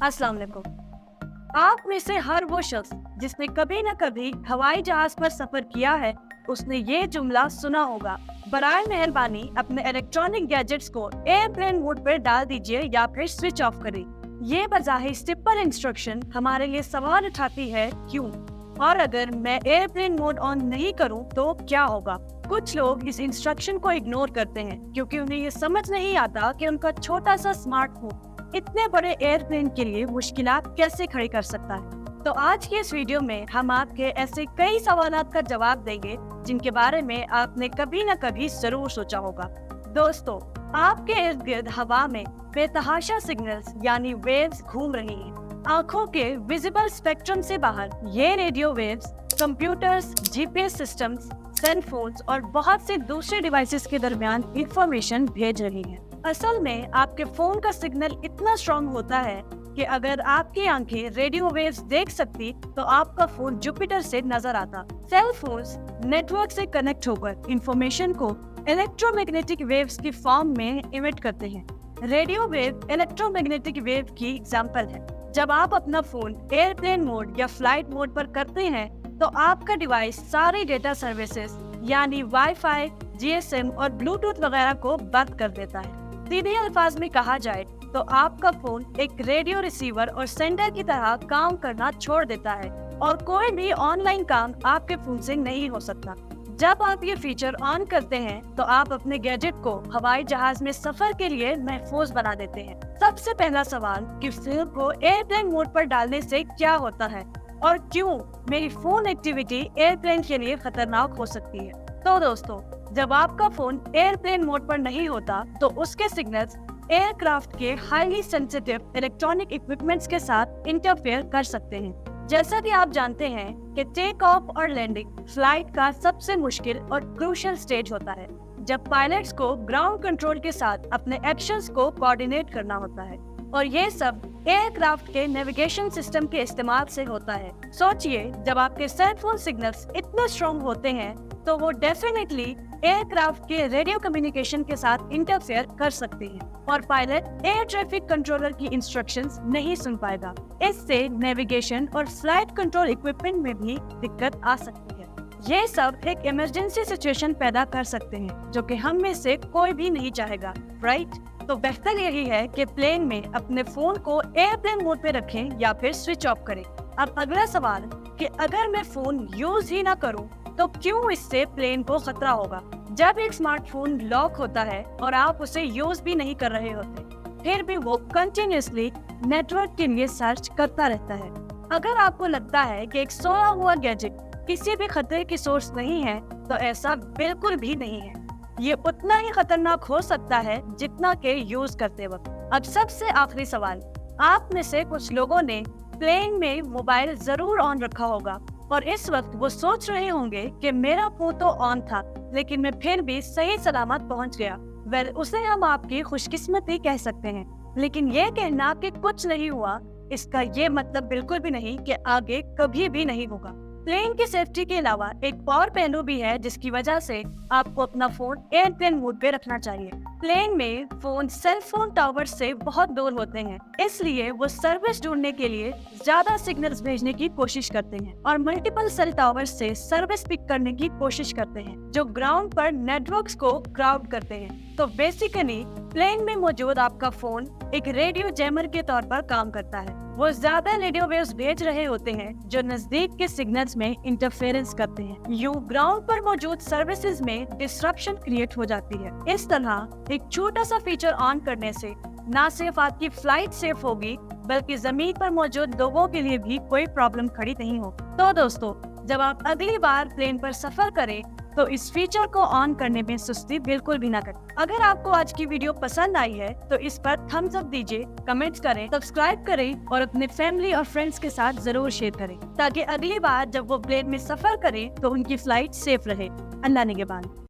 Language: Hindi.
अस्सलाम वालेकुम। आप में से हर वो शख्स जिसने कभी न कभी हवाई जहाज पर सफर किया है, उसने ये जुमला सुना होगा, बराए मेहरबानी अपने इलेक्ट्रॉनिक गैजेट्स को एयरप्लेन मोड पर डाल दीजिए या फिर स्विच ऑफ करें। ये बजाहिर सिंपल इंस्ट्रक्शन हमारे लिए सवाल उठाती है, क्यों? और अगर मैं एयरप्लेन मोड ऑन नहीं करूं तो क्या होगा? कुछ लोग इस इंस्ट्रक्शन को इग्नोर करते हैं क्योंकि उन्हें ये समझ नहीं आता कि उनका छोटा सा स्मार्टफोन इतने बड़े एयरप्लेन के लिए मुश्किलात कैसे खड़ी कर सकता है। तो आज की इस वीडियो में हम आपके ऐसे कई सवालात का जवाब देंगे जिनके बारे में आपने कभी न कभी जरूर सोचा होगा। दोस्तों, आपके इर्द गिर्द हवा में बेतहाशा सिग्नल्स यानी वेव्स घूम रही हैं। आंखों के विजिबल स्पेक्ट्रम से बाहर ये radio waves computers, GPS systems, cell phones और बहुत से दूसरे डिवाइसेस के दरमियान इंफॉर्मेशन भेज रही हैं। असल में आपके फोन का सिग्नल इतना स्ट्रॉन्ग होता है कि अगर आपकी आंखें रेडियो वेव्स देख सकती तो आपका फोन जुपिटर से नजर आता। सेल फोन्स नेटवर्क से कनेक्ट होकर इंफॉर्मेशन को इलेक्ट्रोमैग्नेटिक वेव्स की फॉर्म में इमिट करते हैं। रेडियो वेव इलेक्ट्रोमैग्नेटिक वेव की एग्जांपल है। जब आप अपना फोन एयरप्लेन मोड या फ्लाइट मोड पर करते हैं तो आपका डिवाइस सारी डेटा सर्विसेज यानी वाईफाई, जीएसएम और ब्लूटूथ वगैरह को बंद कर देता है। सीधे अल्फाज में कहा जाए तो आपका फोन एक रेडियो रिसीवर और सेंडर की तरह काम करना छोड़ देता है और कोई भी ऑनलाइन काम आपके फोन से नहीं हो सकता। जब आप ये फीचर ऑन करते हैं तो आप अपने गैजेट को हवाई जहाज में सफर के लिए महफूज बना देते हैं। सबसे पहला सवाल कि फोन को एयरप्लेन मोड पर डालने से क्या होता है और क्यों मेरी फोन एक्टिविटी एयरप्लेन के लिए खतरनाक हो सकती है। तो दोस्तों, जब आपका फोन एयरप्लेन मोड पर नहीं होता तो उसके सिग्नल्स एयरक्राफ्ट के हाईली सेंसिटिव इलेक्ट्रॉनिक इक्विपमेंट्स के साथ इंटरफेयर कर सकते हैं। जैसा कि आप जानते हैं कि टेक ऑफ और लैंडिंग फ्लाइट का सबसे मुश्किल और क्रूशियल स्टेज होता है, जब पायलट्स को ग्राउंड कंट्रोल के साथ अपने एक्शंस को कोऑर्डिनेट करना होता है और ये सब एयरक्राफ्ट के नेविगेशन सिस्टम के इस्तेमाल से होता है। सोचिए, जब आपके सेल फोन सिग्नल्स इतने स्ट्रॉन्ग होते हैं तो वो डेफिनेटली एयरक्राफ्ट के रेडियो कम्युनिकेशन के साथ इंटरफेयर कर सकते हैं और पायलट एयर ट्रैफिक कंट्रोलर की इंस्ट्रक्शंस नहीं सुन पाएगा। इससे नेविगेशन और फ्लाइट कंट्रोल इक्विपमेंट में भी दिक्कत आ सकती है। ये सब एक इमरजेंसी सिचुएशन पैदा कर सकते हैं जो कि हम में से कोई भी नहीं चाहेगा, राइट? तो बेहतर यही है कि प्लेन में अपने फोन को एयरप्लेन मोड पे रखें या फिर स्विच ऑफ करें। अब अगला सवाल कि अगर मैं फोन यूज ही ना करूं तो क्यों इससे प्लेन को खतरा होगा? जब एक स्मार्टफोन लॉक होता है और आप उसे यूज भी नहीं कर रहे होते, फिर भी वो कंटिन्यूअसली नेटवर्क के लिए सर्च करता रहता है। अगर आपको लगता है कि एक सोया हुआ गैजेट किसी भी खतरे की सोर्स नहीं है तो ऐसा बिल्कुल भी नहीं है। ये उतना ही खतरनाक हो सकता है जितना के यूज करते वक्त। अब सबसे आखिरी सवाल, आप में से कुछ लोगों ने प्लेन में मोबाइल जरूर ऑन रखा होगा और इस वक्त वो सोच रहे होंगे कि मेरा फोन तो ऑन था लेकिन मैं फिर भी सही सलामत पहुंच गया। वेल, उसे हम आपकी खुशकिस्मती कह सकते हैं, लेकिन ये कहना कि कुछ नहीं हुआ, इसका ये मतलब बिल्कुल भी नहीं कि आगे कभी भी नहीं होगा। प्लेन की सेफ्टी के अलावा एक और पहलू भी है जिसकी वजह से आपको अपना फोन एयरप्लेन मोड पे रखना चाहिए। प्लेन में फोन सेल फोन टावर से बहुत दूर होते हैं, इसलिए वो सर्विस ढूंढने के लिए ज्यादा सिग्नल्स भेजने की कोशिश करते हैं और मल्टीपल सेल टावर से सर्विस पिक करने की कोशिश करते हैं जो ग्राउंड पर नेटवर्क्स को क्राउड करते हैं। तो बेसिकली प्लेन में मौजूद आपका फोन एक रेडियो जैमर के तौर पर काम करता है। वो ज्यादा रेडियो वेव्स भेज रहे होते हैं जो नजदीक के सिग्नल्स में इंटरफेरेंस करते हैं। यूं ग्राउंड पर मौजूद सर्विसेज में डिस्ट्रप्शन क्रिएट हो जाती है। इस तरह एक छोटा सा फीचर ऑन करने से न सिर्फ आपकी फ्लाइट सेफ होगी बल्कि जमीन पर मौजूद लोगों के लिए भी कोई प्रॉब्लम खड़ी नहीं हो। तो दोस्तों, जब आप अगली बार प्लेन पर सफर करें तो इस फीचर को ऑन करने में सुस्ती बिल्कुल भी ना करें। अगर आपको आज की वीडियो पसंद आई है तो इस पर थम्स अप दीजिए, कमेंट्स करें, सब्सक्राइब करें और अपने फैमिली और फ्रेंड्स के साथ जरूर शेयर करें ताकि अगली बार जब वो प्लेन में सफर करें तो उनकी फ्लाइट सेफ रहे। अल्लाह निगहबान।